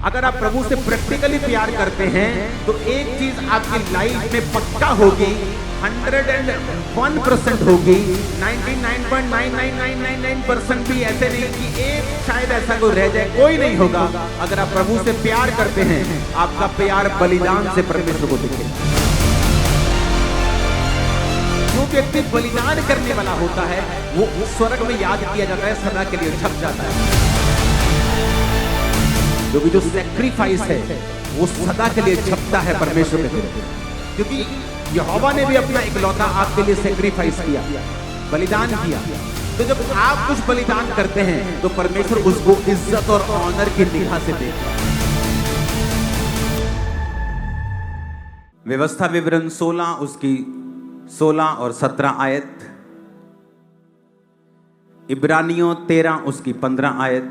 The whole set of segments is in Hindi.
अगर आप प्रभु से प्रैक्टिकली प्यार करते हैं तो एक चीज आपकी लाइफ में पक्का होगी, 101% होगी। 99.99999% भी ऐसे नहीं कि एक शायद ऐसा कोई रह जाए, कोई नहीं होगा। अगर आप प्रभु से प्यार करते हैं, आपका प्यार बलिदान से परमेश्वर को दिखेगा। जो व्यक्ति बलिदान करने वाला होता है वो स्वर्ग में याद किया जाता है, सदा के लिए छप जाता है। क्योंकि जो सैक्रिफाइस है वो सदा के लिए छपता है परमेश्वर के लिए। क्योंकि यहोवा ने भी अपना इकलौता आपके लिए सैक्रिफाइस किया, बलिदान किया। तो जब आप कुछ बलिदान करते हैं तो परमेश्वर उसको इज्जत और ऑनर की निगाह से देखता है। व्यवस्था विवरण 16 उसकी 16 और 17 आयत, इब्रानियों 13 उसकी 15 आयत,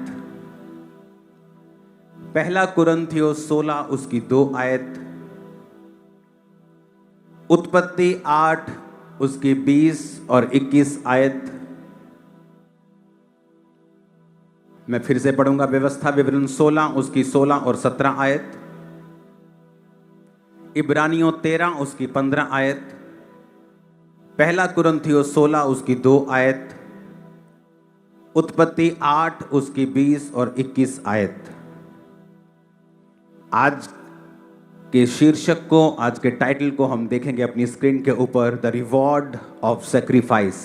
पहला कुरिन्थियों 16 उसकी 2 आयत, उत्पत्ति 8 उसकी 20 और 21 आयत। मैं फिर से पढ़ूंगा, व्यवस्था विवरण 16 उसकी 16 और 17 आयत, इब्रानियों 13 उसकी 15 आयत, पहला कुरिन्थियों 16 उसकी 2 आयत, उत्पत्ति 8 उसकी 20 और 21 आयत। आज के शीर्षक को, आज के टाइटल को हम देखेंगे अपनी स्क्रीन के ऊपर, द रिवॉर्ड ऑफ सैक्रिफाइस,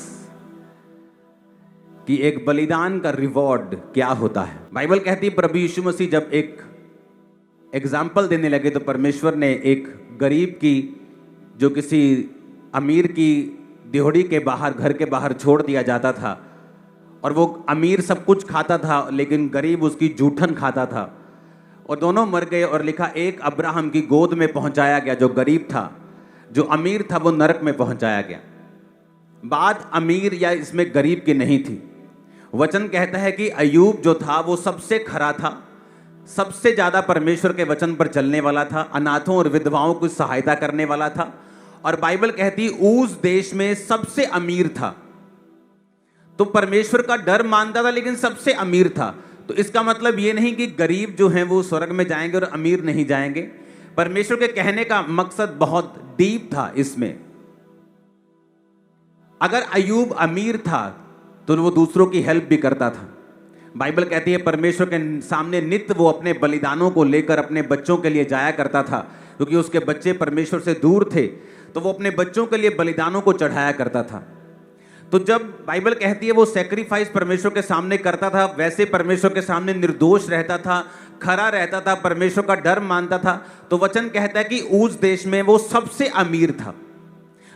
कि एक बलिदान का रिवॉर्ड क्या होता है। बाइबल कहती है प्रभु यीशु मसीह जब एक एग्जाम्पल देने लगे तो परमेश्वर ने एक गरीब की, जो किसी अमीर की दिहोड़ी के बाहर, घर के बाहर छोड़ दिया जाता था, और वो अमीर सब कुछ खाता था लेकिन गरीब उसकी जूठन खाता था, और दोनों मर गए। और लिखा एक अब्राहम की गोद में पहुंचाया गया, जो गरीब था, जो अमीर था वो नरक में पहुंचाया गया। बात अमीर या इसमें गरीब की नहीं थी। वचन कहता है कि अय्यूब जो था वो सबसे खरा था, सबसे ज्यादा परमेश्वर के वचन पर चलने वाला था, अनाथों और विधवाओं की सहायता करने वाला था, और बाइबल कहती उस देश में सबसे अमीर था। तो परमेश्वर का डर मानता था लेकिन सबसे अमीर था। तो इसका मतलब ये नहीं कि गरीब जो हैं वो स्वर्ग में जाएंगे और अमीर नहीं जाएंगे। परमेश्वर के कहने का मकसद बहुत डीप था इसमें। अगर अय्यूब अमीर था तो वो दूसरों की हेल्प भी करता था। बाइबल कहती है परमेश्वर के सामने नित्य वो अपने बलिदानों को लेकर अपने बच्चों के लिए जाया करता था, क्योंकि उसके बच्चे परमेश्वर से दूर थे, तो वो अपने बच्चों के लिए बलिदानों को चढ़ाया करता था। तो जब बाइबल कहती है वो सैक्रिफाइस परमेश्वर के सामने करता था, वैसे परमेश्वर के सामने निर्दोष रहता था, खरा रहता था, परमेश्वर का डर मानता था, तो वचन कहता है कि उस देश में वो सबसे अमीर था।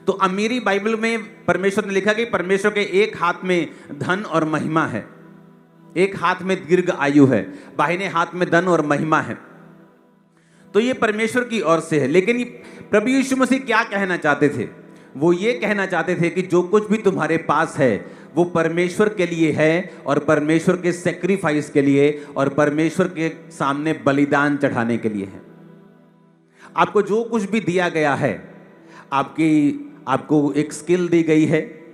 तो अमीरी बाइबल में परमेश्वर ने लिखा कि परमेश्वर के एक हाथ में धन और महिमा है, एक हाथ में दीर्घ आयु है, बाहिने हाथ में धन और महिमा है। तो ये परमेश्वर की ओर से है। लेकिन प्रभु यीशु मसीह क्या कहना चाहते थे? वो ये कहना चाहते थे कि जो कुछ भी तुम्हारे पास है वो परमेश्वर के लिए है, और परमेश्वर के सैक्रिफाइस के लिए, और परमेश्वर के सामने बलिदान चढ़ाने के लिए है। आपको जो कुछ भी दिया गया है, आपको एक स्किल दी गई है,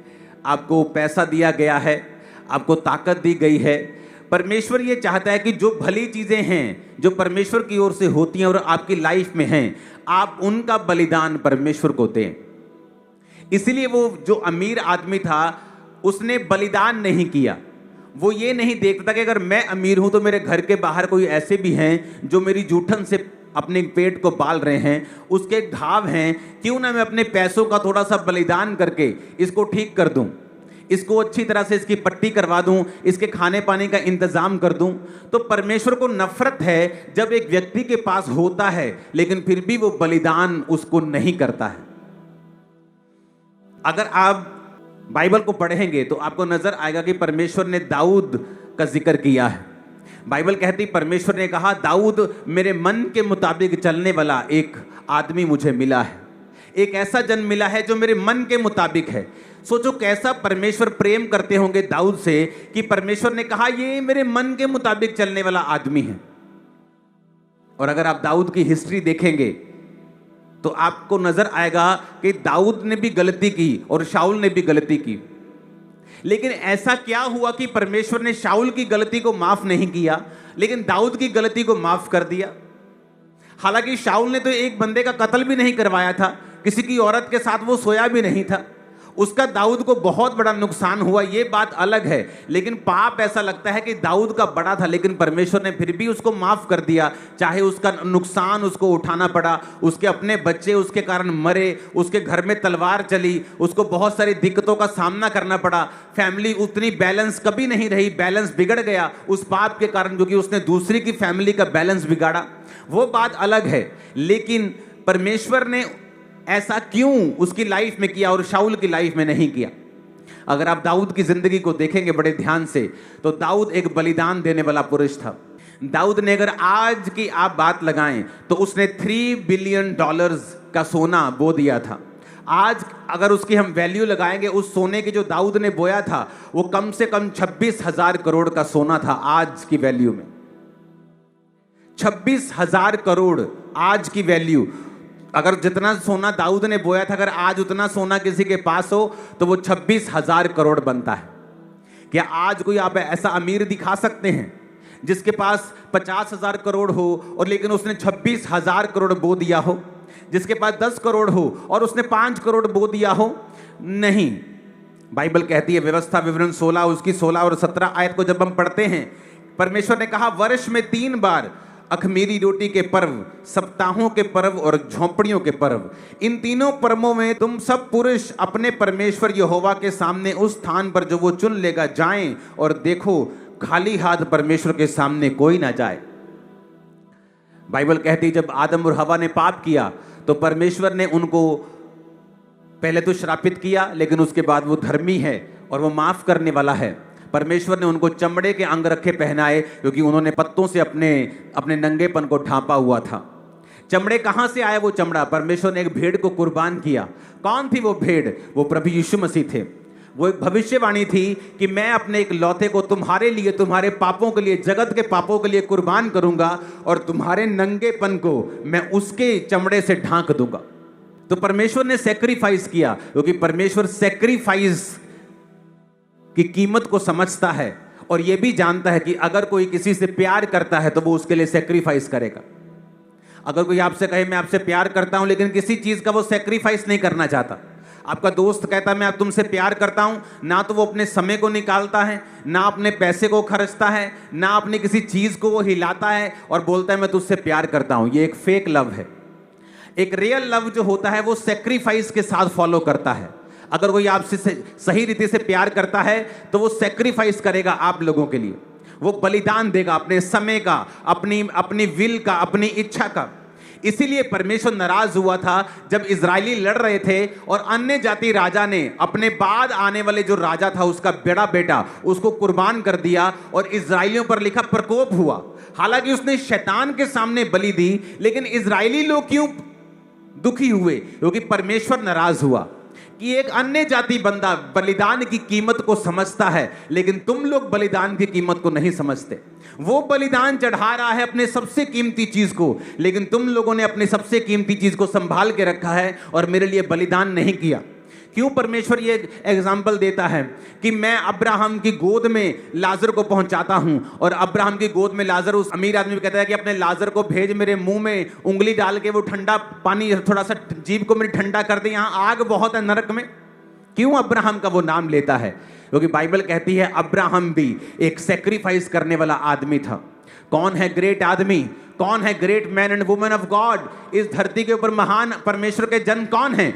आपको पैसा दिया गया है, आपको ताकत दी गई है। परमेश्वर ये चाहता है कि जो भली चीजें हैं जो परमेश्वर की ओर से होती हैं और आपकी लाइफ में हैं, आप उनका बलिदान परमेश्वर को दें। इसलिए वो जो अमीर आदमी था उसने बलिदान नहीं किया। वो ये नहीं देखता कि अगर मैं अमीर हूं तो मेरे घर के बाहर कोई ऐसे भी हैं जो मेरी जूठन से अपने पेट को पाल रहे हैं, उसके घाव हैं, क्यों ना मैं अपने पैसों का थोड़ा सा बलिदान करके इसको ठीक कर दूं, इसको अच्छी तरह से इसकी पट्टी करवा दूं, इसके खाने पाने का इंतजाम कर दूं। तो परमेश्वर को नफरत है जब एक व्यक्ति के पास होता है लेकिन फिर भी वो बलिदान उसको नहीं करता है। अगर आप बाइबल को पढ़ेंगे तो आपको नजर आएगा कि परमेश्वर ने दाऊद का जिक्र किया है। बाइबल कहती परमेश्वर ने कहा, दाऊद मेरे मन के मुताबिक चलने वाला एक आदमी मुझे मिला है, एक ऐसा जन मिला है जो मेरे मन के मुताबिक है। सोचो कैसा परमेश्वर प्रेम करते होंगे दाऊद से कि परमेश्वर ने कहा ये मेरे मन के मुताबिक चलने वाला आदमी है। और अगर आप दाऊद की हिस्ट्री देखेंगे तो आपको नजर आएगा कि दाऊद ने भी गलती की और शाऊल ने भी गलती की। लेकिन ऐसा क्या हुआ कि परमेश्वर ने शाऊल की गलती को माफ नहीं किया, लेकिन दाऊद की गलती को माफ कर दिया। हालांकि शाऊल ने तो एक बंदे का कत्ल भी नहीं करवाया था, किसी की औरत के साथ वो सोया भी नहीं था, उसका दाऊद को बहुत बड़ा नुकसान हुआ, ये बात अलग है। लेकिन पाप ऐसा लगता है कि दाऊद का बड़ा था, लेकिन परमेश्वर ने फिर भी उसको माफ कर दिया। चाहे उसका नुकसान उसको उठाना पड़ा, उसके अपने बच्चे उसके कारण मरे, उसके घर में तलवार चली, उसको बहुत सारी दिक्कतों का सामना करना पड़ा, फैमिली उतनी बैलेंस कभी नहीं रही, बैलेंस बिगड़ गया उस पाप के कारण, क्योंकि उसने दूसरी की फैमिली का बैलेंस बिगाड़ा, वो बात अलग है। लेकिन परमेश्वर ने ऐसा क्यों उसकी लाइफ में किया और शाऊल की लाइफ में नहीं किया? अगर आप दाऊद की जिंदगी को देखेंगे बड़े ध्यान से, तो दाऊद एक बलिदान देने वाला पुरुष था। दाऊद ने अगर आज की आप बात लगाएं तो उसने $3 बिलियन का सोना बो दिया था। आज अगर उसकी हम वैल्यू लगाएंगे, उस सोने की जो दाऊद ने बोया था वो कम से कम 26,000 करोड़ का सोना था आज की वैल्यू में। 26,000 करोड़ आज की वैल्यू। अगर जितना सोना दाऊद ने बोया था, अगर आज उतना सोना किसी के पास हो तो वो 26,000 करोड़ बनता है। क्या आज कोई आप ऐसा अमीर दिखा सकते हैं जिसके पास 50,000 करोड़ हो और लेकिन उसने 26,000 करोड़ बो दिया हो? जिसके पास 10 करोड़ हो और उसने 5 करोड़ बो दिया हो? नहीं। बाइबल कहती है, व्यवस्था विवरण 16 उसकी 16 और 17 आयत को जब हम पढ़ते हैं, परमेश्वर ने कहा, वर्ष में 3 बार अखमीरी रोटी के पर्व, सप्ताहों के पर्व और झोंपड़ियों के पर्व, इन तीनों पर्वों में तुम सब पुरुष अपने परमेश्वर यहोवा के सामने उस स्थान पर जो वो चुन लेगा जाएं, और देखो खाली हाथ परमेश्वर के सामने कोई ना जाए। बाइबल कहती है जब आदम और हवा ने पाप किया तो परमेश्वर ने उनको पहले तो श्रापित किया, लेकिन उसके बाद वो धर्मी है और वो माफ करने वाला है। परमेश्वर ने उनको चमड़े के अंगरखे पहनाए, क्योंकि उन्होंने पत्तों से अपने नंगेपन को ढांपा हुआ था। चमड़े कहां से आया वो चमड़ा? परमेश्वर ने एक भेड़ को कुर्बान किया। कौन थी वो भेड़? वो प्रभु यीशु मसीह थे। वो एक भविष्यवाणी थी कि मैं अपने एक लौते को तुम्हारे लिए, तुम्हारे पापों के लिए, जगत के पापों के लिए कुर्बान करूंगा, और तुम्हारे नंगेपन को मैं उसके चमड़े से ढांक दूंगा। तो परमेश्वर ने सैक्रिफाइस किया, क्योंकि परमेश्वर सैक्रिफाइस की कीमत को समझता है और यह भी जानता है कि अगर कोई किसी से प्यार करता है तो वो उसके लिए सैक्रिफाइस करेगा। अगर कोई आपसे कहे मैं आपसे प्यार करता हूं, लेकिन किसी चीज का वो सैक्रिफाइस नहीं करना चाहता, आपका दोस्त कहता है मैं आप तुमसे प्यार करता हूं, ना तो वो अपने समय को निकालता है, ना अपने पैसे को खर्चता है, ना अपनी किसी चीज को वो हिलाता है और बोलता है मैं तुझसे प्यार करता हूं, ये एक फेक लव है। एक रियल लव जो होता है वो सैक्रिफाइस के साथ फॉलो करता है। अगर कोई आपसे सही रीति से प्यार करता है तो वो सैक्रिफाइस करेगा आप लोगों के लिए, वो बलिदान देगा अपने समय का, अपनी विल का, अपनी इच्छा का। इसीलिए परमेश्वर नाराज हुआ था जब इजरायली लड़ रहे थे और अन्य जाति राजा ने अपने बाद आने वाले जो राजा था उसका बड़ा बेटा उसको कुर्बान कर दिया और इजरायलियों पर लिखा प्रकोप हुआ। हालांकि उसने शैतान के सामने बलि दी, लेकिन इजरायली लोग क्यों दुखी हुए? क्योंकि परमेश्वर नाराज हुआ कि एक अन्य जाति बंदा बलिदान की कीमत को समझता है, लेकिन तुम लोग बलिदान की कीमत को नहीं समझते। वो बलिदान चढ़ा रहा है अपने सबसे कीमती चीज को, लेकिन तुम लोगों ने अपने सबसे कीमती चीज को संभाल के रखा है और मेरे लिए बलिदान नहीं किया। क्यों परमेश्वर ये एग्जाम्पल देता है कि मैं अब्राहम की गोद में लाजर को पहुंचाता हूं, और अब्राहम की गोद में लाजर, उस अमीर आदमी कहता है कि अपने लाजर को भेज, मेरे मुंह में उंगली डाल के वो ठंडा पानी थोड़ा सा जीभ को मेरी ठंडा कर दे, यहां आग बहुत है नरक में। क्यों अब्राहम का वो नाम लेता है? क्योंकि बाइबल कहती है अब्राहम भी एक सेक्रीफाइस करने वाला आदमी था। कौन है ग्रेट आदमी? कौन है great man and women of God? इस धरती के ऊपर महान परमेश्वर के जन कौन है?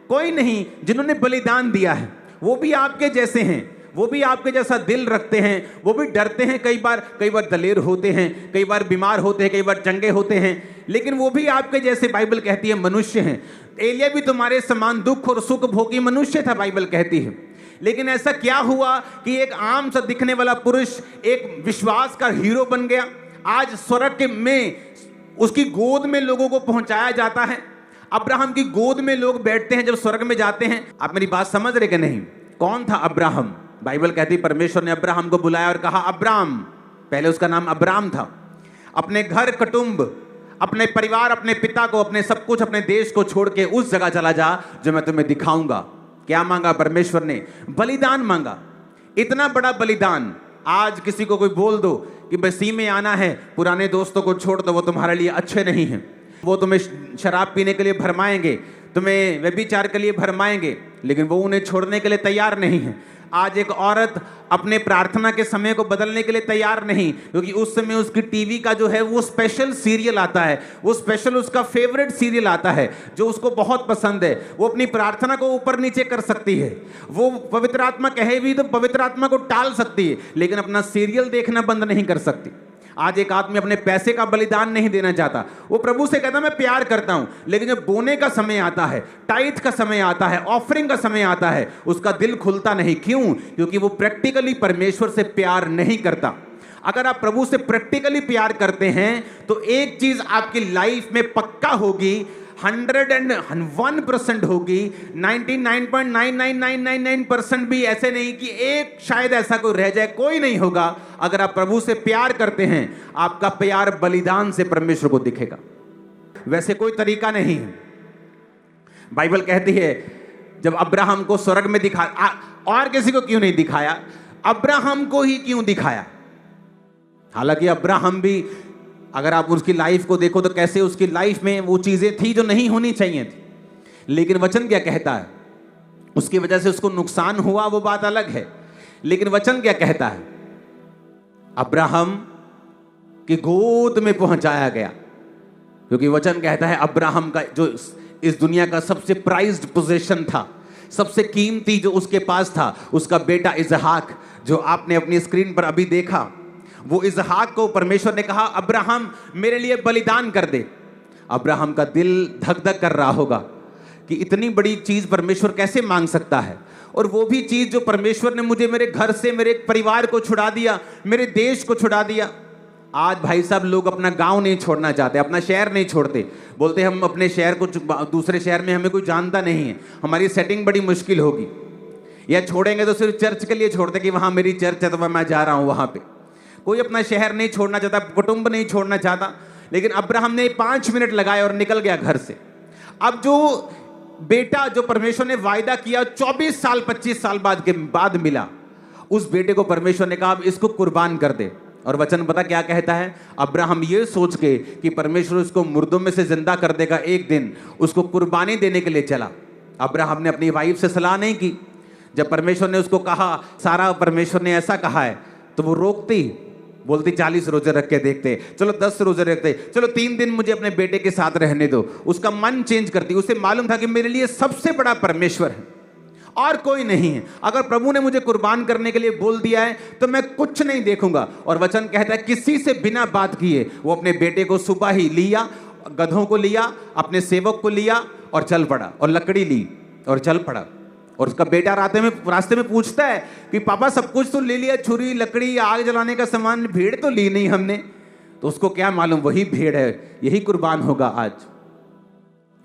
कोई नहीं। जिन्होंने बलिदान दिया है वो भी आपके जैसे हैं, वो भी आपके जैसा दिल रखते हैं, वो भी डरते हैं, कई बार दलेर होते हैं, कई बार बीमार होते हैं, कई बार चंगे होते हैं, लेकिन वो भी आपके जैसे बाइबल कहती है मनुष्य हैं। एलिया भी तुम्हारे समान दुख और सुख भोगी मनुष्य था, बाइबल कहती है। लेकिन ऐसा क्या हुआ कि एक आम सा दिखने वाला पुरुष एक विश्वास का हीरो बन गया? आज स्वर्ग में उसकी गोद में लोगों को पहुंचाया जाता है। अब्राहम की गोद में लोग बैठते हैं जब स्वर्ग में जाते हैं। आप मेरी बात समझ रहे कि नहीं? कौन था अब्राहम? बाइबल कहती है परमेश्वर ने अब्राहम को बुलाया और कहा अब्राम, पहले उसका नाम अब्राम था, अपने घर कुटुंब, अपने परिवार, अपने पिता को, अपने सब कुछ, अपने देश को छोड़ के उस जगह चला जा जो मैं तुम्हें दिखाऊंगा। क्या मांगा परमेश्वर ने? बलिदान मांगा। इतना बड़ा बलिदान आज किसी को कोई बोल दो कि बसी में आना है, पुराने दोस्तों को छोड़ दो, वो तुम्हारे लिए अच्छे नहीं हैं, वो तुम्हें शराब पीने के लिए भरमाएंगे, तुम्हें व्यभिचार के लिए भरमाएंगे, लेकिन वो उन्हें छोड़ने के लिए तैयार नहीं है। आज एक औरत अपने प्रार्थना के समय को बदलने के लिए तैयार नहीं, क्योंकि उस समय उसकी टीवी का जो है वो स्पेशल सीरियल आता है, वो स्पेशल उसका फेवरेट सीरियल आता है जो उसको बहुत पसंद है। वो अपनी प्रार्थना को ऊपर नीचे कर सकती है, वो पवित्र आत्मा कहे भी तो पवित्र आत्मा को टाल सकती है, लेकिन अपना सीरियल देखना बंद नहीं कर सकती। आज एक आदमी अपने पैसे का बलिदान नहीं देना चाहता, वो प्रभु से कहता मैं प्यार करता हूं, लेकिन जब बोने का समय आता है, टाइथ का समय आता है, ऑफरिंग का समय आता है, उसका दिल खुलता नहीं। क्यों? क्योंकि वो प्रैक्टिकली परमेश्वर से प्यार नहीं करता। अगर आप प्रभु से प्रैक्टिकली प्यार करते हैं तो एक चीज आपकी लाइफ में पक्का होगी, 101% होगी, 99.99999% भी ऐसे नहीं कि एक शायद ऐसा कोई रह जाए, कोई नहीं होगा। अगर आप प्रभु से प्यार करते हैं, आपका प्यार बलिदान से परमेश्वर को दिखेगा, वैसे कोई तरीका नहीं है। बाइबल कहती है जब अब्राहम को स्वर्ग में दिखाया, और किसी को क्यों नहीं दिखाया, अब्राहम को ही क्यों दिखाया? हालांकि अब्राहम भी, अगर आप उसकी लाइफ को देखो तो कैसे उसकी लाइफ में वो चीजें थी जो नहीं होनी चाहिए थी, लेकिन वचन क्या कहता है, उसकी वजह से उसको नुकसान हुआ, वो बात अलग है, लेकिन वचन क्या कहता है, अब्राहम की गोद में पहुंचाया गया। क्योंकि वचन कहता है अब्राहम का जो इस दुनिया का सबसे प्राइज्ड पोजीशन था, सबसे कीमती जो उसके पास था, उसका बेटा इसहाक, जो आपने अपनी स्क्रीन पर अभी देखा, वो इसहाक को परमेश्वर ने कहा अब्राहम मेरे लिए बलिदान कर दे। अब्राहम का दिल धक धक कर रहा होगा कि इतनी बड़ी चीज परमेश्वर कैसे मांग सकता है, और वो भी चीज जो परमेश्वर ने मुझे मेरे घर से, मेरे परिवार को छुड़ा दिया, मेरे देश को छुड़ा दिया। आज भाई साहब लोग अपना गांव नहीं छोड़ना चाहते, अपना शहर नहीं छोड़ते, बोलते हम अपने शहर को, दूसरे शहर में हमें कोई जानता नहीं है, हमारी सेटिंग बड़ी मुश्किल होगी, या छोड़ेंगे तो सिर्फ चर्च के लिए छोड़ते कि वहां मेरी चर्च है तो मैं जा रहा हूं वहां पे। कोई अपना शहर नहीं छोड़ना चाहता, कुटुंब नहीं छोड़ना चाहता, लेकिन अब्राहम ने 5 मिनट लगाए और निकल गया घर से। अब जो बेटा जो परमेश्वर ने वायदा किया 24 साल 25 साल बाद मिला, उस बेटे को परमेश्वर ने कहा अब इसको कुर्बान कर दे। और वचन पता क्या कहता है, अब्राहम ये सोच के कि परमेश्वर उसको मुर्दों में से जिंदा कर देगा एक दिन, उसको कुर्बानी देने के लिए चला। अब्राहम ने अपनी वाइफ से सलाह नहीं की। जब परमेश्वर ने उसको कहा, सारा परमेश्वर ने ऐसा कहा है, तो वो रोकती, बोलती 40 रोजे रख के देखते, चलो 10 रोजे रखते, चलो 3 दिन मुझे अपने बेटे के साथ रहने दो। उसका मन चेंज करती। उसे मालूम था कि मेरे लिए सबसे बड़ा परमेश्वर है और कोई नहीं है। अगर प्रभु ने मुझे कुर्बान करने के लिए बोल दिया है तो मैं कुछ नहीं देखूंगा। और वचन कहता है किसी से बिना बात किए वो अपने बेटे को सुबह ही लिया, गधों को लिया, अपने सेवक को लिया और चल पड़ा, और लकड़ी ली और चल पड़ा। और उसका बेटा रास्ते में पूछता है कि पापा सब कुछ तो ले लिया, छुरी, लकड़ी, आग जलाने का सामान, भेड़ तो ली नहीं हमने। तो उसको क्या मालूम वही भेड़ है, यही कुर्बान होगा आज।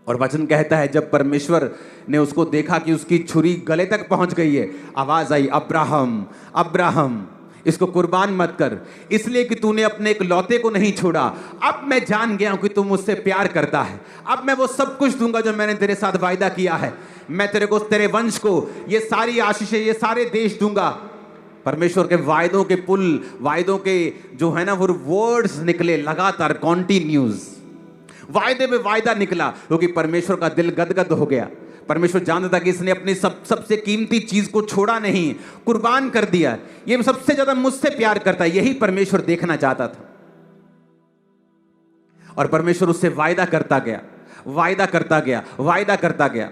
और वचन कहता है जब परमेश्वर ने उसको देखा कि उसकी छुरी गले तक पहुंच गई है, आवाज आई, अब्राहम अब्राहम इसको कुर्बान मत कर, इसलिए कि तूने अपने एक लौते को नहीं छोड़ा। अब मैं जान गया हूं कि तू मुझसे प्यार करता है। अब मैं वो सब कुछ दूंगा जो मैंने तेरे साथ वायदा किया है। मैं तेरे को, तेरे वंश को ये सारी आशीषें, ये सारे देश दूंगा। परमेश्वर के वायदों के पुल, वायदों के जो है ना वो वर्ड्स निकले लगातार, कॉन्टिन्यूज वायदे में वायदा निकला, क्योंकि परमेश्वर का दिल गदगद हो गया। परमेश्वर जानता था कि इसने अपनी सबसे कीमती चीज को छोड़ा नहीं, कुर्बान कर दिया। ये सबसे ज्यादा मुझसे प्यार करता है, यही परमेश्वर देखना चाहता था। और परमेश्वर उससे वायदा करता गया, वायदा करता गया, वायदा करता गया।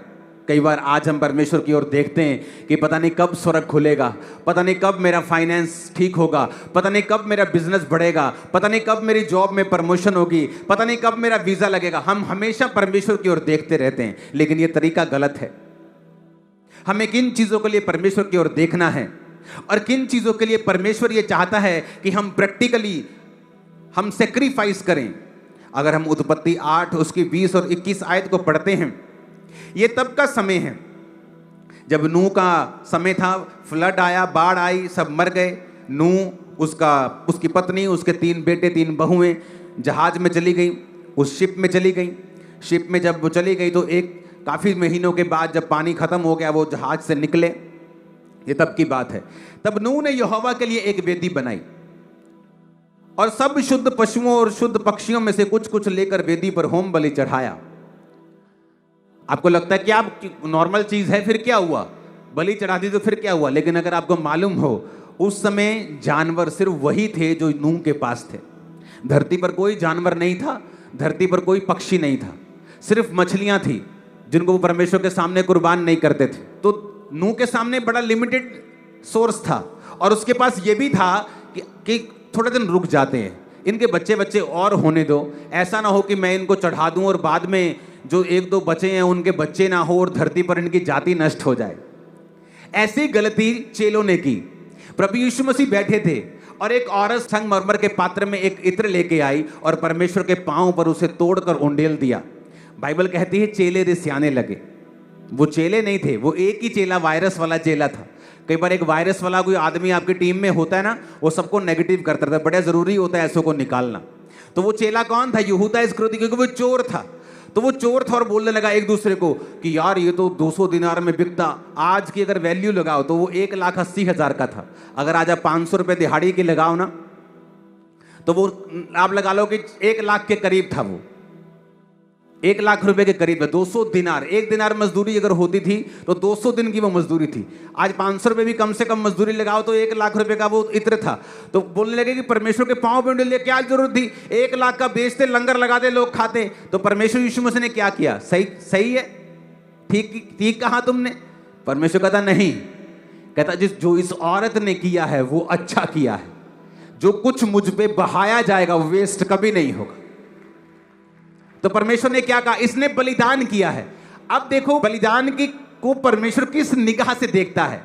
कई बार आज हम परमेश्वर की ओर देखते हैं कि पता नहीं कब स्वर्ग खुलेगा, पता नहीं कब मेरा फाइनेंस ठीक होगा, पता नहीं कब मेरा बिजनेस बढ़ेगा, पता नहीं कब मेरी जॉब में प्रमोशन होगी, पता नहीं कब मेरा वीजा लगेगा। हम हमेशा परमेश्वर की ओर देखते रहते हैं, लेकिन यह तरीका गलत है। हमें किन चीजों के लिए परमेश्वर की ओर देखना है और किन चीजों के लिए परमेश्वर यह चाहता है कि हम प्रैक्टिकली हम सेक्रीफाइस करें। अगर हम उत्पत्ति 8 उसकी 20 और 21 आयत को पढ़ते हैं, ये तब का समय है जब नूह का समय था। फ्लड आया, बाढ़ आई, सब मर गए। नूह, उसकी पत्नी, उसके 3 बेटे 3 बहुएं जहाज में चली गई, उस शिप में चली गई। शिप में जब वो चली गई तो काफ़ी महीनों के बाद जब पानी ख़त्म हो गया वो जहाज से निकले। ये तब की बात है। तब नूह ने यहोवा के लिए एक वेदी बनाई और सब शुद्ध पशुओं और शुद्ध पक्षियों में से कुछ कुछ लेकर वेदी पर होम बलि चढ़ाया। आपको लगता है कि आप नॉर्मल चीज है, फिर क्या हुआ, बलि चढ़ा दी तो फिर क्या हुआ, लेकिन अगर आपको मालूम हो उस समय जानवर सिर्फ वही थे जो नूह के पास थे। धरती पर कोई जानवर नहीं था, धरती पर कोई पक्षी नहीं था, सिर्फ मछलियां थी जिनको वो परमेश्वर के सामने कुर्बान नहीं करते थे। तो नूह के सामने बड़ा लिमिटेड सोर्स था और उसके पास ये भी था कि थोड़े दिन रुक जाते हैं, इनके बच्चे बच्चे और होने दो, ऐसा ना हो कि मैं इनको चढ़ा दूं और बाद में जो एक दो बचे हैं उनके बच्चे ना हो और धरती पर इनकी जाति नष्ट हो जाए। ऐसी गलती चेलों ने की। प्रभु यीशु मसीह बैठे थे और एक औरत संगमरमर के पात्र में एक इत्र लेके आई और परमेश्वर के पांव पर उसे तोड़कर उंडेल दिया। बाइबल कहती है चेले रिसियाने लगे। वो चेले नहीं थे, वो एक ही चेला वायरस वाला चेला था। कई बार एक वायरस वाला कोई आदमी आपकी टीम में होता है ना, वो सबको नेगेटिव करता रहता है, बड़ा जरूरी होता है ऐसों को निकालना। तो वो चेला कौन था? यहूदा इस्करियोती, क्योंकि वो चोर था। तो वो चोर था और बोलने लगा एक दूसरे को कि यार ये तो 200 दिनार में बिकता, आज की अगर वैल्यू लगाओ तो वो 1,80,000 का था। अगर आज आप 500 रुपये दिहाड़ी की लगाओ ना तो वो आप लगा लो कि 1 लाख के करीब था। वो 1 लाख रुपए के करीब है। 200 दिनार, 1 दिनार मजदूरी अगर होती थी तो 200 दिन की वो मजदूरी थी। आज 500 रुपए भी कम से कम मजदूरी लगाओ तो 1 लाख रुपए का वो इत्र था। तो बोलने लगे कि परमेश्वर के पांव पे उंडेल क्या जरूरत थी, 1 लाख का बेचते, लंगर लगाते, लोग खाते। तो परमेश्वर यीशु मसीह ने क्या किया? सही है, ठीक कहा तुमने। परमेश्वर कहता नहीं, कहता जो इस औरत ने किया है वो अच्छा किया है। जो कुछ मुझ पे बहाया जाएगा वो वेस्ट कभी नहीं होगा। तो परमेश्वर ने क्या कहा? इसने बलिदान किया है। अब देखो बलिदान की को परमेश्वर किस निगाह से देखता है।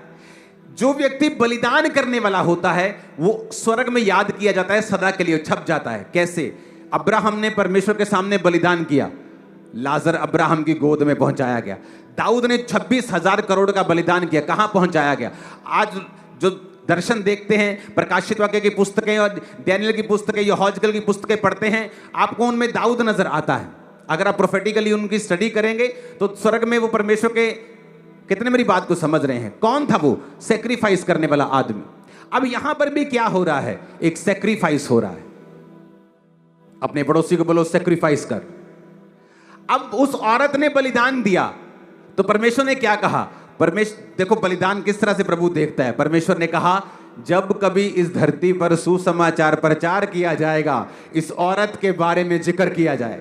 जो व्यक्ति बलिदान करने वाला होता है वो स्वर्ग में याद किया जाता है, सदा के लिए छप जाता है। कैसे? अब्राहम ने परमेश्वर के सामने बलिदान किया, लाजर अब्राहम की गोद में पहुंचाया गया। दाऊद ने 26,000 करोड़ का बलिदान किया, कहां पहुंचाया गया? आज जो दर्शन देखते हैं, प्रकाशित वाक्य की पुस्तकें और डैनियल की पुस्तकें, यहोजकल की पुस्तकें पढ़ते हैं, आपको उनमें दाऊद नजर आता है। अगर आप प्रोफेटिकली उनकी स्टडी करेंगे तो स्वर्ग में वो परमेश्वर के, कितने मेरी बात को समझ रहे हैं? कौन था वो? सेक्रीफाइस करने वाला आदमी। अब यहां पर भी क्या हो रहा है? एक सेक्रीफाइस हो रहा है। अपने पड़ोसी को बोलो सेक्रीफाइस कर। अब उस औरत ने बलिदान दिया तो परमेश्वर ने क्या कहा? देखो बलिदान किस तरह से प्रभु देखता है। परमेश्वर ने कहा जब कभी इस धरती पर सुसमाचार प्रचार किया जाएगा, इस औरत के बारे में जिक्र किया जाए।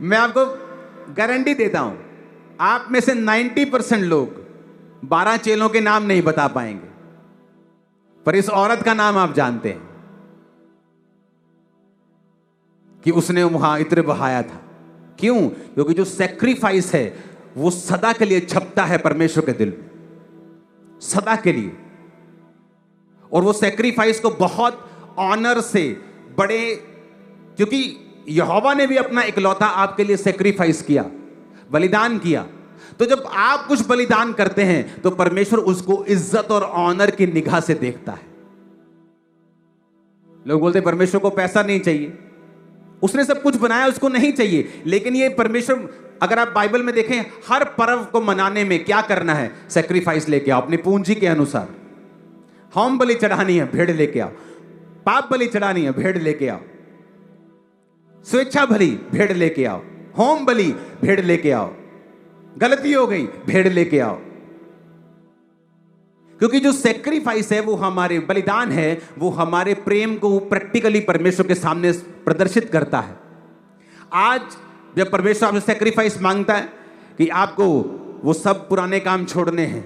मैं आपको गारंटी देता हूं, आप में से 90% लोग 12 चेलों के नाम नहीं बता पाएंगे, पर इस औरत का नाम आप जानते हैं कि उसने वहां इत्र बहाया था। क्यों? क्योंकि जो सेक्रीफाइस है वो सदा के लिए छपता है परमेश्वर के दिल में, सदा के लिए। और वो सेक्रीफाइस को बहुत ऑनर से, बड़े, क्योंकि यहोवा ने भी अपना इकलौता आपके लिए सेक्रीफाइस किया, बलिदान किया। तो जब आप कुछ बलिदान करते हैं तो परमेश्वर उसको इज्जत और ऑनर की निगाह से देखता है। लोग बोलते हैं परमेश्वर को पैसा नहीं चाहिए, उसने सब कुछ बनाया, उसको नहीं चाहिए। लेकिन ये परमेश्वर, अगर आप बाइबल में देखें, हर पर्व को मनाने में क्या करना है? सेक्रीफाइस लेके आओ अपनी पूंजी के अनुसार। होम बलि चढ़ानी है, भेड़ लेके आओ। पाप बलि चढ़ानी है, भेड़ लेके आओ। स्वेच्छा बलि, भेड़ लेके आओ। होम बलि, भेड़ लेके आओ। गलती हो गई, भेड़ लेके आओ। क्योंकि जो सेक्रीफाइस है, वो हमारे बलिदान है, वो हमारे प्रेम को प्रैक्टिकली परमेश्वर के सामने प्रदर्शित करता है। आज जब परमेश्वर आपसे सेक्रीफाइस मांगता है कि आपको वो सब पुराने काम छोड़ने हैं,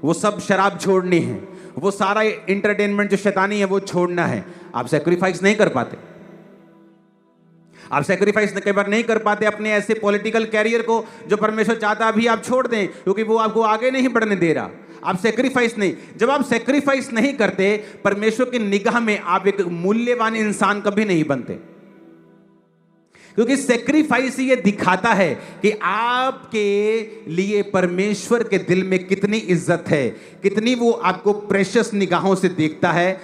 वो सब शराब छोड़नी है, वो सारा इंटरटेनमेंट जो शैतानी है वो छोड़ना है, आप सेक्रीफाइस नहीं कर पाते। आप सेक्रीफाइस कई बार नहीं कर पाते अपने ऐसे पॉलिटिकल कैरियर को जो परमेश्वर चाहता अभी आप छोड़ दें, क्योंकि वो आपको आगे नहीं बढ़ने दे रहा। आप सेक्रीफाइस नहीं, जब आप सेक्रीफाइस नहीं करते, परमेश्वर की निगाह में आप एक मूल्यवान इंसान कभी नहीं बनते। क्योंकि सेक्रीफाइस ये दिखाता है कि आपके लिए परमेश्वर के दिल में कितनी इज्जत है, कितनी वो आपको प्रेशियस निगाहों से देखता है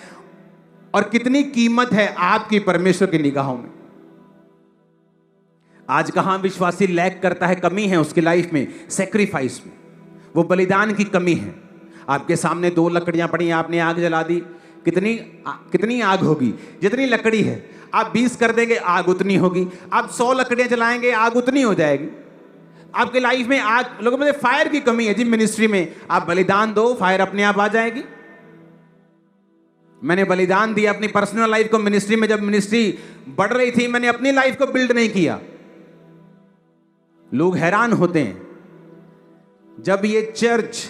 और कितनी कीमत है आपकी परमेश्वर की निगाहों में। आज कहां विश्वासी लैग करता है, कमी है उसकी लाइफ में? सेक्रीफाइस में। वो बलिदान की कमी है। आपके सामने 2 लकड़ियां पड़ी हैं, आपने आग जला दी, कितनी आग होगी? जितनी लकड़ी है। आप 20 कर देंगे, आग उतनी होगी। आप 100 लकड़ियां जलाएंगे, आग उतनी हो जाएगी। आपके लाइफ में आग, लोगों में फायर की कमी है जी मिनिस्ट्री में। आप बलिदान दो, फायर अपने आप आ जाएगी। मैंने बलिदान दिया अपनी पर्सनल लाइफ को मिनिस्ट्री में। जब मिनिस्ट्री बढ़ रही थी, मैंने अपनी लाइफ को बिल्ड नहीं किया। लोग हैरान होते हैं जब ये चर्च,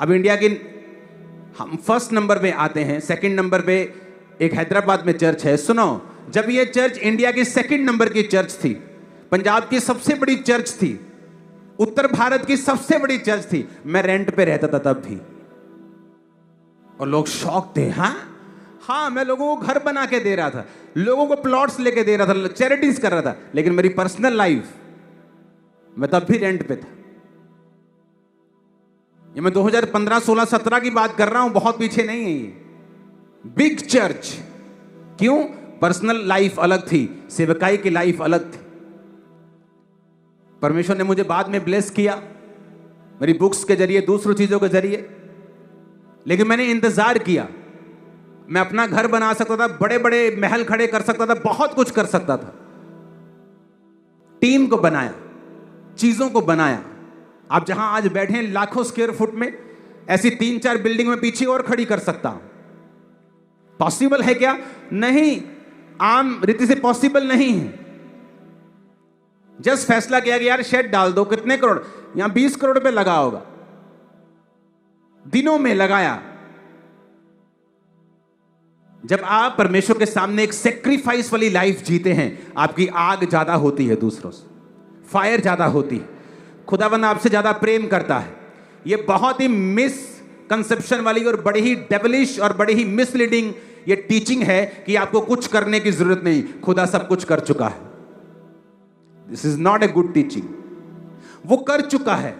अब इंडिया की हम फर्स्ट नंबर पे आते हैं, सेकंड नंबर पे एक हैदराबाद में चर्च है। सुनो, जब ये चर्च इंडिया की सेकंड नंबर की चर्च थी, पंजाब की सबसे बड़ी चर्च थी, उत्तर भारत की सबसे बड़ी चर्च थी, मैं रेंट पे रहता था तब भी। और लोग शौक थे। हाँ, मैं लोगों को घर बना के दे रहा था, लोगों को प्लॉट्स लेके दे रहा था, चैरिटीज कर रहा था, लेकिन मेरी पर्सनल लाइफ, मैं तब भी रेंट पे था। ये मैं 2015, 16, 17 की बात कर रहा हूं, बहुत पीछे नहीं है ये। Big church. क्यों? पर्सनल लाइफ अलग थी, सेवकाई की लाइफ अलग थी। परमेश्वर ने मुझे बाद में ब्लेस किया, मेरी बुक्स के जरिए, दूसरों चीजों के जरिए, लेकिन मैंने इंतजार किया। मैं अपना घर बना सकता था, बड़े बड़े महल खड़े कर सकता था, बहुत कुछ कर सकता था। टीम को बनाया, चीजों को बनाया। आप जहां आज बैठे हैं लाखों स्क्वायर फुट में, ऐसी 3-4 बिल्डिंग में पीछे और खड़ी कर सकता हूं। पॉसिबल है क्या? नहीं, आम रीति से पॉसिबल नहीं है। जस्ट फैसला किया कि यार शेड डाल दो, कितने करोड़? यहां 20 करोड़ रुपए लगा होगा, दिनों में लगाया। जब आप परमेश्वर के सामने एक सेक्रीफाइस वाली लाइफ जीते हैं, आपकी आग ज्यादा होती है, दूसरों से फायर ज्यादा होती है, खुदावंद आपसे ज्यादा प्रेम करता है। यह बहुत ही मिसकंसेप्शन वाली और बड़ी ही डेविलिश और बड़ी ही मिसलीडिंग ये टीचिंग है कि आपको कुछ करने की जरूरत नहीं, खुदा सब कुछ कर चुका है। This is not a good teaching. वो कर चुका है,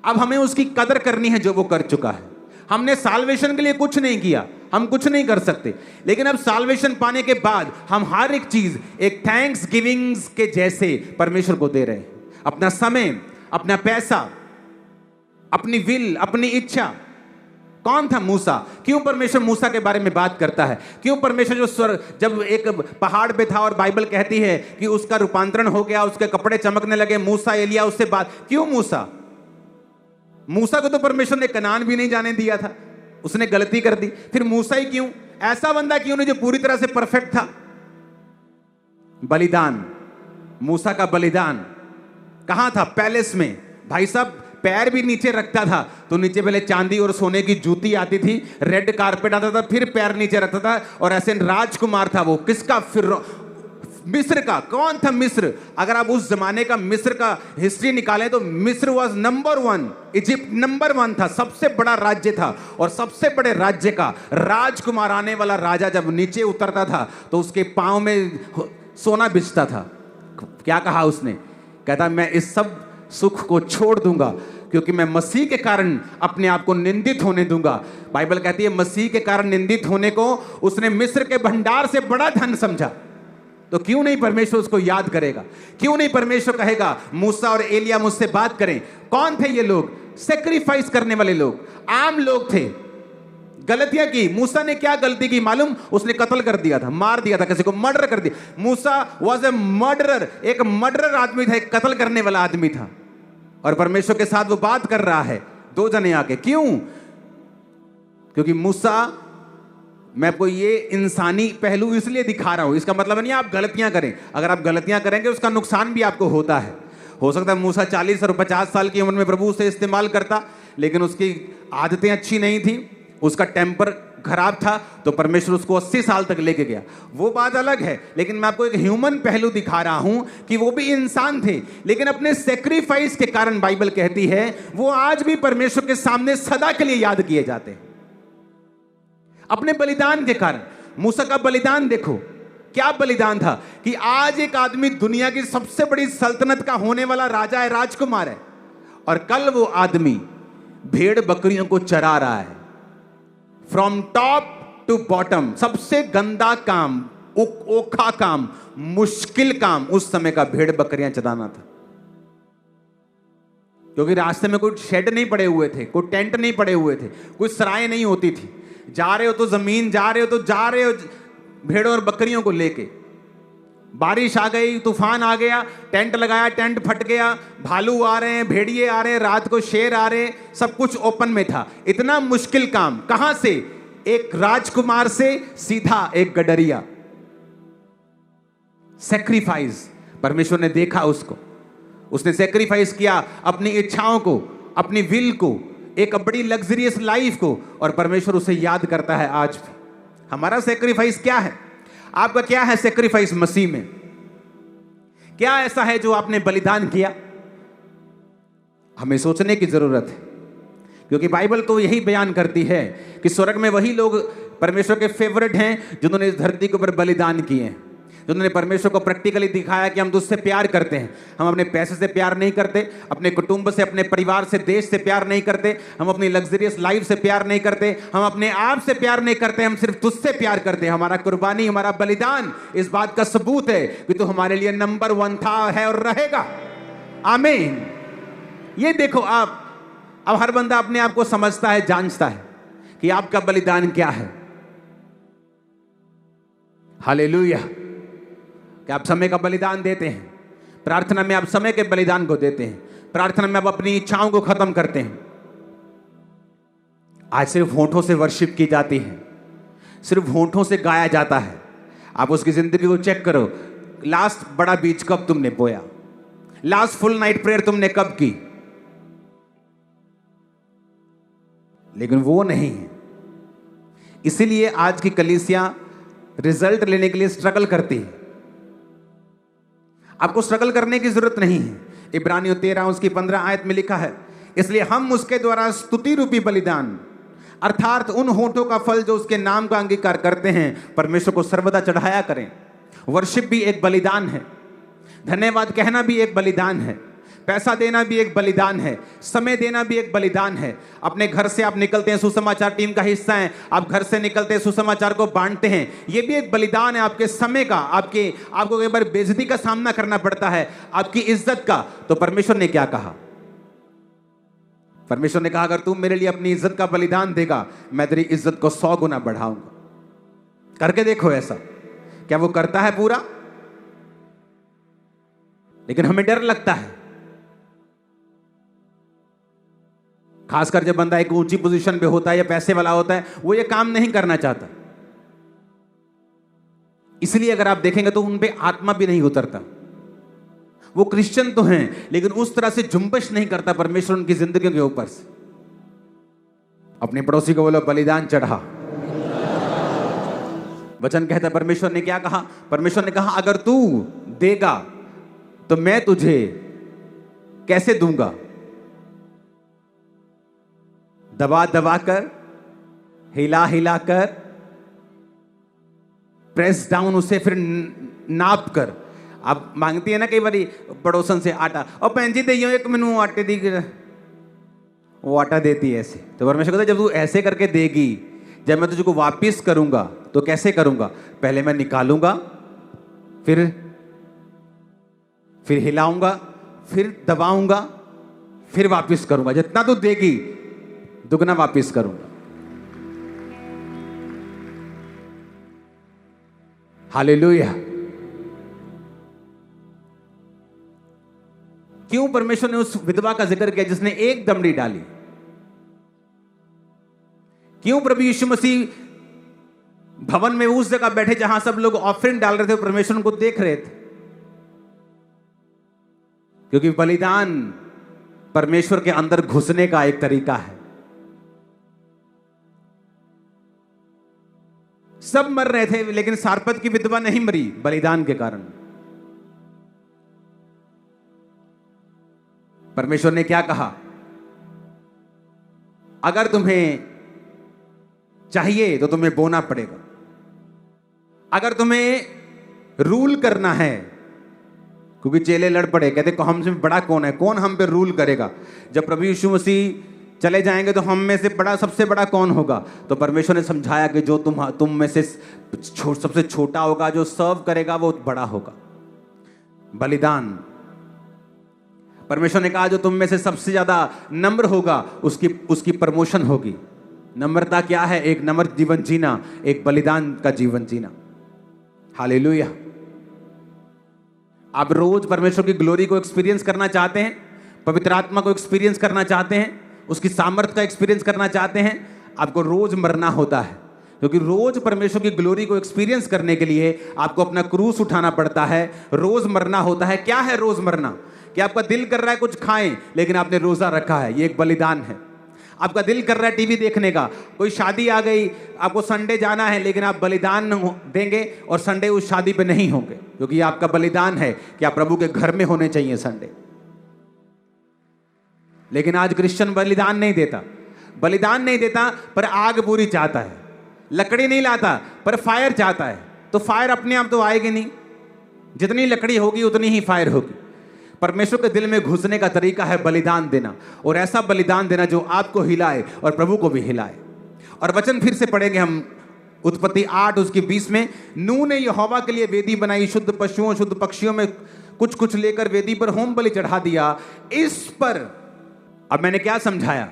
अब हमें उसकी कदर करनी है जो वो कर चुका है। हमने साल्वेशन के लिए कुछ नहीं किया, हम कुछ नहीं कर सकते, लेकिन अब साल्वेशन पाने के बाद हम हर एक चीज एक थैंक्स गिविंग के जैसे परमेश्वर को दे रहे हैं। अपना समय, अपना पैसा, अपनी विल, अपनी इच्छा। कौन था मूसा? क्यों परमेश्वर मूसा के बारे में बात करता है? क्यों परमेश्वर जो जब एक पहाड़ पे था और बाइबल कहती है कि उसका रूपांतरण हो गया, उसके कपड़े चमकने लगे, मूसा एलिया उससे बात। क्यों मूसा? मूसा को तो परमेश्वर ने कनान भी नहीं जाने दिया था, उसने गलती कर दी। फिर मूसा ही क्यों? ऐसा बंदा क्यों नहीं जो पूरी तरह से परफेक्ट था? बलिदान, मूसा का बलिदान कहां था? पैलेस में। भाई साहब पैर भी नीचे रखता था तो नीचे पहले चांदी और सोने की जूती आती थी, रेड कारपेट आता था, फिर पैर नीचे रखता था, और ऐसे राजकुमार था वो। किसका? फिर मिस्र का। कौन था मिस्र? अगर आप उस जमाने का मिस्र का हिस्ट्री निकालें तो मिस्र वाज नंबर 1, इजिप्ट नंबर 1 था, सबसे बड़ा राज्य था। और सबसे बड़े राज्य का राजकुमार आने वाला राजा जब नीचे उतरता था तो उसके पांव में सोना बिछता था। क्या कहा उसने? कहता मैं इस सब सुख को छोड़ दूंगा क्योंकि मैं मसीह के कारण अपने आप को निंदित होने दूंगा। बाइबल कहती है मसीह के कारण निंदित होने को उसने मिस्र के भंडार से बड़ा धन समझा। तो क्यों नहीं परमेश्वर उसको याद करेगा? क्यों नहीं परमेश्वर कहेगा मूसा और एलिया मुझसे बात करें? कौन थे ये लोग? सेक्रीफाइस करने वाले लोग, आम लोग थे। गलतियां की। मूसा ने क्या गलती की मालूम? उसने कत्ल कर दिया था, मार दिया था, किसी को मर्डर कर दिया। मूसा वॉज ए मर्डरर, एक मर्डरर आदमी था, एक कत्ल करने वाला आदमी था। और परमेश्वर के साथ वो बात कर रहा है, 2 जने आके। क्यों? क्योंकि मूसा, मैं आपको ये इंसानी पहलू इसलिए दिखा रहा हूं, इसका मतलब नहीं आप गलतियां करें। अगर आप गलतियां करेंगे उसका नुकसान भी आपको होता है। हो सकता है मूसा 40 और 50 साल की उम्र में प्रभु से इस्तेमाल करता, लेकिन उसकी आदतें अच्छी नहीं थी, उसका टेम्पर खराब था, तो परमेश्वर उसको 80 साल तक लेके गया। वो बात अलग है, लेकिन मैं आपको एक ह्यूमन पहलू दिखा रहा हूं कि वो भी इंसान थे, लेकिन अपने सेक्रीफाइस के कारण बाइबल कहती है वो आज भी परमेश्वर के सामने सदा के लिए याद किए जाते हैं। अपने बलिदान के कारण। मूसा का बलिदान देखो, क्या बलिदान था कि आज एक आदमी दुनिया की सबसे बड़ी सल्तनत का होने वाला राजा है, राजकुमार है, और कल वो आदमी भेड़ बकरियों को चरा रहा है। फ्रॉम टॉप टू बॉटम, सबसे गंदा काम, ओखा काम, मुश्किल काम उस समय का भेड़ बकरियां चराना था। क्योंकि रास्ते में कोई शेड नहीं पड़े हुए थे, कोई टेंट नहीं पड़े हुए थे, कोई सराय नहीं होती थी। जा रहे हो तो जमीन, जा रहे हो भेड़ों और बकरियों को लेके। बारिश आ गई, तूफान आ गया, टेंट लगाया, टेंट फट गया, भालू आ रहे हैं, भेड़िए आ रहे हैं, रात को शेर आ रहे हैं, सब कुछ ओपन में था। इतना मुश्किल काम कहां से? एक राजकुमार से सीधा एक गडरिया। सेक्रीफाइस, परमेश्वर ने देखा उसको, उसने सेक्रीफाइस किया अपनी इच्छाओं को, अपनी विल को, एक बड़ी लग्जरियस लाइफ को, और परमेश्वर उसे याद करता है आज भी। हमारा सेक्रीफाइस क्या है? आपका क्या है सेक्रीफाइस मसीह में? क्या ऐसा है जो आपने बलिदान किया? हमें सोचने की जरूरत है, क्योंकि बाइबल तो यही बयान करती है कि स्वर्ग में वही लोग परमेश्वर के फेवरेट हैं जिन्होंने इस धरती के ऊपर बलिदान किए हैं, जिन्होंने परमेश्वर को प्रैक्टिकली दिखाया कि हम तुझसे प्यार करते हैं। हम अपने पैसे से प्यार नहीं करते, अपने कुटुंब से, अपने परिवार से, देश से प्यार नहीं करते, हम अपनी लग्जरियस लाइफ से प्यार नहीं करते, हम अपने आप से प्यार नहीं करते, हम सिर्फ तुझसे प्यार करते हैं। हमारा कुर्बानी, हमारा बलिदान इस बात का सबूत है कि तू हमारे लिए नंबर 1 था, है और रहेगा। आमीन। ये देखो, आप अब हर बंदा अपने आप को समझता है, जांचता है कि आपका बलिदान क्या है। हालेलुया। कि आप समय का बलिदान देते हैं, प्रार्थना में आप समय के बलिदान को देते हैं, प्रार्थना में आप अपनी इच्छाओं को खत्म करते हैं। आज सिर्फ होंठों से वर्शिप की जाती है, सिर्फ होंठों से गाया जाता है। आप उसकी जिंदगी को चेक करो, लास्ट बड़ा बीज कब तुमने बोया? लास्ट फुल नाइट प्रेयर तुमने कब की? लेकिन वो नहीं है। इसीलिए आज की कलीसिया रिजल्ट लेने के लिए स्ट्रगल करती है। आपको स्ट्रगल करने की जरूरत नहीं है। इब्रानियों 13 उसकी 15 आयत में लिखा है, इसलिए हम उसके द्वारा स्तुति रूपी बलिदान, अर्थात उन होठों का फल जो उसके नाम का अंगीकार करते हैं, परमेश्वर को सर्वदा चढ़ाया करें। वर्शिप भी एक बलिदान है, धन्यवाद कहना भी एक बलिदान है, पैसा देना भी एक बलिदान है, समय देना भी एक बलिदान है। अपने घर से आप निकलते हैं, सुसमाचार टीम का हिस्सा हैं, आप घर से निकलते हैं, सुसमाचार को बांटते हैं, ये भी एक बलिदान है आपके समय का। आपको कई बार बेइज्जती का सामना करना पड़ता है, आपकी इज्जत का। तो परमेश्वर ने क्या कहा? परमेश्वर ने कहा, अगर तू मेरे लिए अपनी इज्जत का बलिदान देगा, मैं तेरी इज्जत को 100 गुना बढ़ाऊंगा। करके देखो ऐसा। क्या वो करता है पूरा? लेकिन हमें डर लगता है, खासकर जब बंदा एक ऊंची पोजीशन पे होता है या पैसे वाला होता है, वो ये काम नहीं करना चाहता। इसलिए अगर आप देखेंगे तो उन पे आत्मा भी नहीं उतरता। वो क्रिश्चियन तो हैं, लेकिन उस तरह से जुम्बश नहीं करता परमेश्वर उनकी जिंदगी के ऊपर से। अपने पड़ोसी को बोलो, बलिदान चढ़ा। वचन कहता है, परमेश्वर ने क्या कहा? परमेश्वर ने कहा, अगर तू देगा तो मैं तुझे कैसे दूंगा? दबा दबा कर, हिला हिला कर, प्रेस डाउन, उसे फिर नाप कर। आप मांगती है ना कई बारी पड़ोसन से आटा, और भैन जी दइयो एक मैनू आटे दी, वो आटा देती है ऐसे। तो परमेश्वर कहता है, जब तू ऐसे करके देगी, जब मैं तुझको वापिस करूंगा तो कैसे करूंगा? पहले मैं निकालूंगा, फिर हिलाऊंगा, फिर दबाऊंगा, फिर वापिस करूंगा। जितना तू देगी दुगना वापिस करूंगा। हालेलुया। क्यों परमेश्वर ने उस विधवा का जिक्र किया जिसने एक दमड़ी डाली? क्यों प्रभु यीशु मसीह भवन में उस जगह बैठे जहां सब लोग ऑफरिंग डाल रहे थे, परमेश्वर उनको देख रहे थे? क्योंकि बलिदान परमेश्वर के अंदर घुसने का एक तरीका है। सब मर रहे थे, लेकिन सारपत की विधवा नहीं मरी बलिदान के कारण। परमेश्वर ने क्या कहा? अगर तुम्हें चाहिए तो तुम्हें बोना पड़ेगा। अगर तुम्हें रूल करना है, क्योंकि चेले लड़ पड़े, कहते हमसे बड़ा कौन है, कौन हम पे रूल करेगा? जब प्रभु यीशु मसीह चले जाएंगे तो हम में से बड़ा, सबसे बड़ा कौन होगा? तो परमेश्वर ने समझाया कि जो तुम में से सबसे छोटा होगा, जो सर्व करेगा, वो बड़ा होगा। बलिदान। परमेश्वर ने कहा जो तुम में से सबसे ज्यादा नम्र होगा उसकी प्रमोशन होगी। नम्रता क्या है? एक नम्र जीवन जीना, एक बलिदान का जीवन जीना। हालेलुया। आप रोज परमेश्वर की ग्लोरी को एक्सपीरियंस करना चाहते हैं, पवित्र आत्मा को एक्सपीरियंस करना चाहते हैं, उसकी सामर्थ का एक्सपीरियंस करना चाहते हैं, आपको रोज मरना होता है। क्योंकि रोज परमेश्वर की ग्लोरी को एक्सपीरियंस करने के लिए आपको अपना क्रूस उठाना पड़ता है, रोज मरना होता है। क्या है रोज मरना? कि आपका दिल कर रहा है कुछ खाएं लेकिन आपने रोजा रखा है, ये एक बलिदान है। आपका दिल कर रहा है टीवी देखने का, कोई शादी आ गई, आपको संडे जाना है, लेकिन आप बलिदान देंगे और संडे उस शादी पे नहीं होंगे, क्योंकि ये आपका बलिदान है कि आप प्रभु के घर में होने चाहिए संडे। लेकिन आज क्रिश्चियन बलिदान नहीं देता, पर आग पूरी चाहता है। लकड़ी नहीं लाता पर फायर चाहता है। तो फायर अपने आप तो आएगी नहीं, जितनी लकड़ी होगी उतनी ही फायर होगी। परमेश्वर के दिल में घुसने का तरीका है बलिदान देना, और ऐसा बलिदान देना जो आपको हिलाए और प्रभु को भी हिलाए। और वचन फिर से पढ़ेंगे हम, उत्पत्ति 8 उसकी 20 में। नूह ने यहोवा के लिए वेदी बनाई, शुद्ध पशुओं शुद्ध पक्षियों में कुछ कुछ लेकर वेदी पर होम बलि चढ़ा दिया। इस पर, अब मैंने क्या समझाया?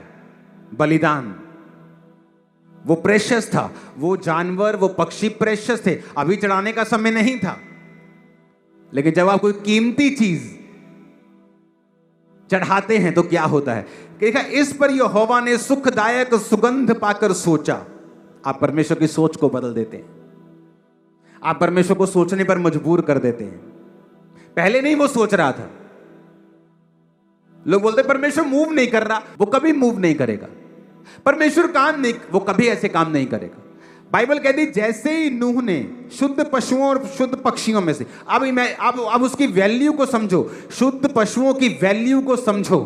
बलिदान वो प्रेशियस था, वो जानवर वो पक्षी प्रेशियस थे। अभी चढ़ाने का समय नहीं था, लेकिन जब आप कोई कीमती चीज चढ़ाते हैं तो क्या होता है? देखा, इस पर यहोवा ने सुखदायक सुगंध पाकर सोचा। आप परमेश्वर की सोच को बदल देते हैं, आप परमेश्वर को सोचने पर मजबूर कर देते हैं। पहले नहीं वो सोच रहा था। लोग बोलते परमेश्वर मूव नहीं कर रहा, वो कभी मूव नहीं करेगा। परमेश्वर काम नहीं, वो कभी ऐसे काम नहीं करेगा। बाइबल कहती जैसे ही नूह ने शुद्ध पशुओं और शुद्ध पक्षियों में से, अब उसकी वैल्यू को समझो, शुद्ध पशुओं की वैल्यू को समझो।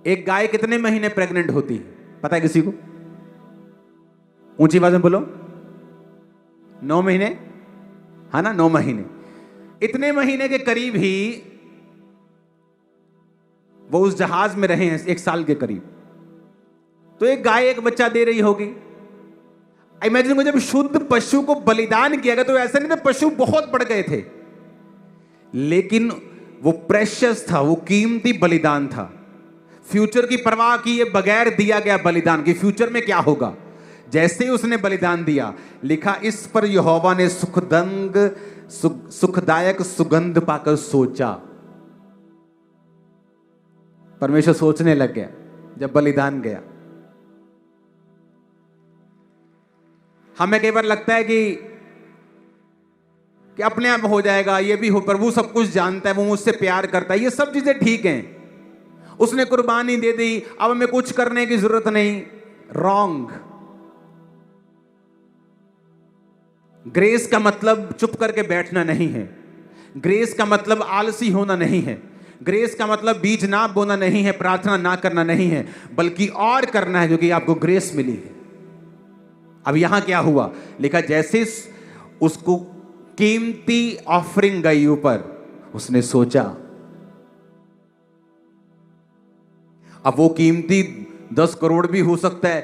एक गाय कितने महीने प्रेग्नेंट होती है पता है किसी को? ऊंची आवाज में बोलो। 9 महीने, है ना? 9 महीने। इतने महीने के करीब ही वो उस जहाज में रहे हैं, 1 साल के करीब। तो एक गाय एक बच्चा दे रही होगी। इमेजिन, जब शुद्ध पशु को बलिदान किया गया तो ऐसा नहीं था पशु बहुत बढ़ गए थे, लेकिन वो प्रेशियस था, वो कीमती बलिदान था। फ्यूचर की परवाह किए बगैर दिया गया बलिदान कि फ्यूचर में क्या होगा। जैसे ही उसने बलिदान दिया, लिखा इस पर यहोवा ने सुखदायक सुगंध पाकर सोचा। परमेश्वर सोचने लग गया जब बलिदान गया। हमें कई बार लगता है कि अपने आप हो जाएगा, ये भी हो, प्रभु सब कुछ जानता है, वो मुझसे प्यार करता है, ये सब चीजें ठीक हैं, उसने कुर्बानी दे दी, अब हमें कुछ करने की जरूरत नहीं। रॉन्ग। ग्रेस का मतलब चुप करके बैठना नहीं है, ग्रेस का मतलब आलसी होना नहीं है, ग्रेस का मतलब बीज ना बोना नहीं है, प्रार्थना ना करना नहीं है, बल्कि और करना है क्योंकि आपको ग्रेस मिली है। अब यहां क्या हुआ? लिखा जैसे उसको कीमती ऑफरिंग गई ऊपर, उसने सोचा। अब वो कीमती 10 करोड़ भी हो सकता है,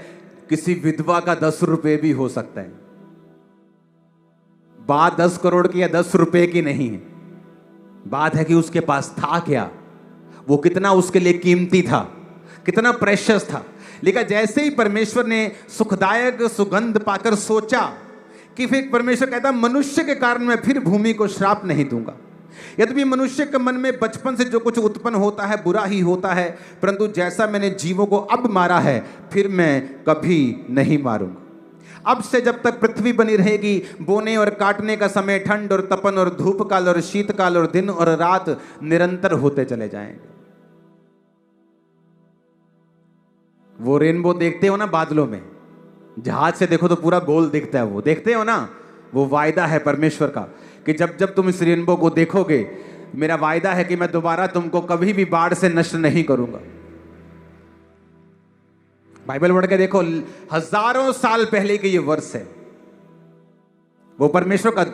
किसी विधवा का 10 रुपए भी हो सकता है। बात 10 करोड़ की या 10 रुपए की नहीं है, बात है कि उसके पास था क्या, वो कितना उसके लिए कीमती था, कितना प्रेशियस था। लेकिन जैसे ही परमेश्वर ने सुखदायक सुगंध पाकर सोचा कि फिर परमेश्वर कहता मनुष्य के कारण मैं फिर भूमि को श्राप नहीं दूंगा। यद्यपि मनुष्य के मन में बचपन से जो कुछ उत्पन्न होता है बुरा ही होता है, परंतु जैसा मैंने जीवों को अब मारा है फिर मैं कभी नहीं मारूंगा। अब से जब तक पृथ्वी बनी रहेगी, बोने और काटने का समय, ठंड और तपन और धूप काल और शीतकाल और दिन और रात निरंतर होते चले जाएंगे। वो रेनबो देखते हो ना बादलों में, जहाज से देखो तो पूरा गोल दिखता है, वो देखते हो ना, वो वायदा है परमेश्वर का कि जब जब तुम इस रेनबो को देखोगे, मेरा वायदा है कि मैं दोबारा तुमको कभी भी बाढ़ से नष्ट नहीं करूंगा। बाइबल पढ़ के देखो, हजारों साल पहले के ये वर्ष है, वो परमेश्वर का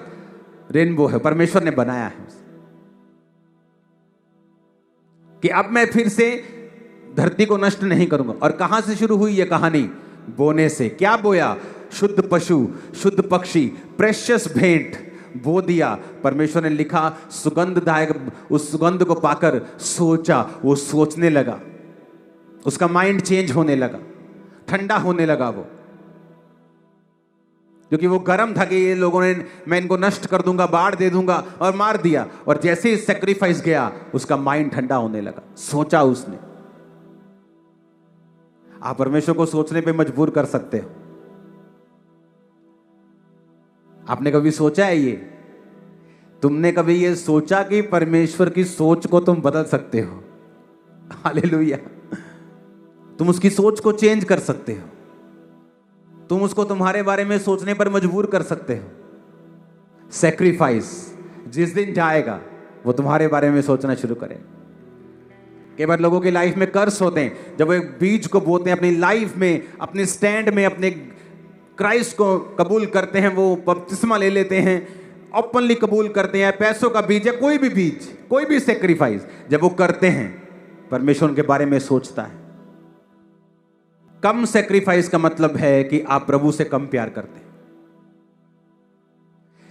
रेनबो है, परमेश्वर ने बनाया है कि अब मैं फिर से धरती को नष्ट नहीं करूंगा। और कहां से शुरू हुई ये कहानी? बोने से। क्या बोया? शुद्ध पशु, शुद्ध पक्षी, प्रेशियस भेंट, बो दिया, परमेश्वर ने लिखा सुगंधदायक, उस सुगंध को पाकर सोचा, वो सोचने लगा, उसका माइंड चेंज होने लगा, ठंडा होने लगा वो, क्योंकि वो गर्म था कि ये लोगों ने, मैं इनको नष्ट कर दूंगा, बाढ़ दे दूंगा, और मार दिया। और जैसे ही सैक्रिफाइस गया उसका माइंड ठंडा होने लगा, सोचा उसने। आप परमेश्वर को सोचने पे मजबूर कर सकते हो। आपने कभी सोचा है ये? तुमने कभी ये सोचा कि परमेश्वर की सोच को तुम बदल सकते हो? हालेलुया। तुम उसकी सोच को चेंज कर सकते हो, तुम उसको तुम्हारे बारे में सोचने पर मजबूर कर सकते हो। सैक्रिफाइस जिस दिन जाएगा वो तुम्हारे बारे में सोचना शुरू करेगा। कई बार लोगों की लाइफ में कर्स होते हैं, जब वो एक बीज को बोते हैं अपनी लाइफ में, अपने स्टैंड में, अपने क्राइस्ट को कबूल करते हैं, वो बपतिस्मा ले लेते हैं, ओपनली कबूल करते हैं, पैसों का बीज है, कोई भी बीज, कोई भी सैक्रिफाइस जब वो करते हैं, परमेश्वर उनके बारे में सोचता है। कम सैक्रिफाइस का मतलब है कि आप प्रभु से कम प्यार करते हैं,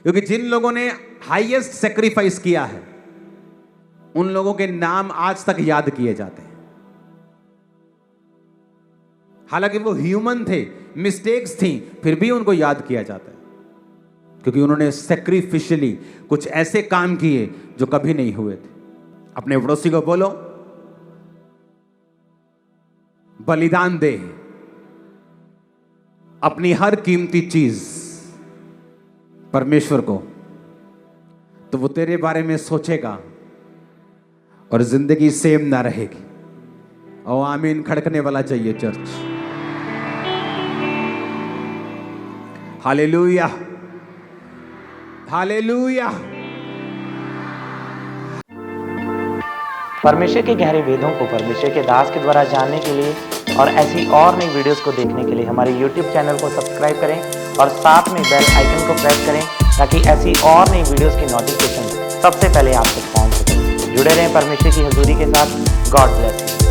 क्योंकि जिन लोगों ने हाईएस्ट सैक्रिफाइस किया है उन लोगों के नाम आज तक याद किए जाते हैं। हालांकि वो ह्यूमन थे, मिस्टेक्स थी, फिर भी उनको याद किया जाता है, क्योंकि उन्होंने सैक्रिफिशियली कुछ ऐसे काम किए जो कभी नहीं हुए थे। अपने पड़ोसी को बोलो, बलिदान दे अपनी हर कीमती चीज परमेश्वर को, तो वो तेरे बारे में सोचेगा और जिंदगी सेम ना रहेगी। और आमीन खड़कने वाला चाहिए चर्च। Hallelujah, hallelujah. परमेश्वर के गहरे वेदों को परमेश्वर के दास के द्वारा जानने के लिए और ऐसी और नई वीडियोस को देखने के लिए हमारे YouTube चैनल को सब्सक्राइब करें और साथ में बेल आइकन को प्रेस करें, ताकि ऐसी और नई वीडियोस की नोटिफिकेशन सबसे पहले आप तक पहुंच सके। जुड़े रहें परमेश्वर की हजूरी के साथ। God bless you.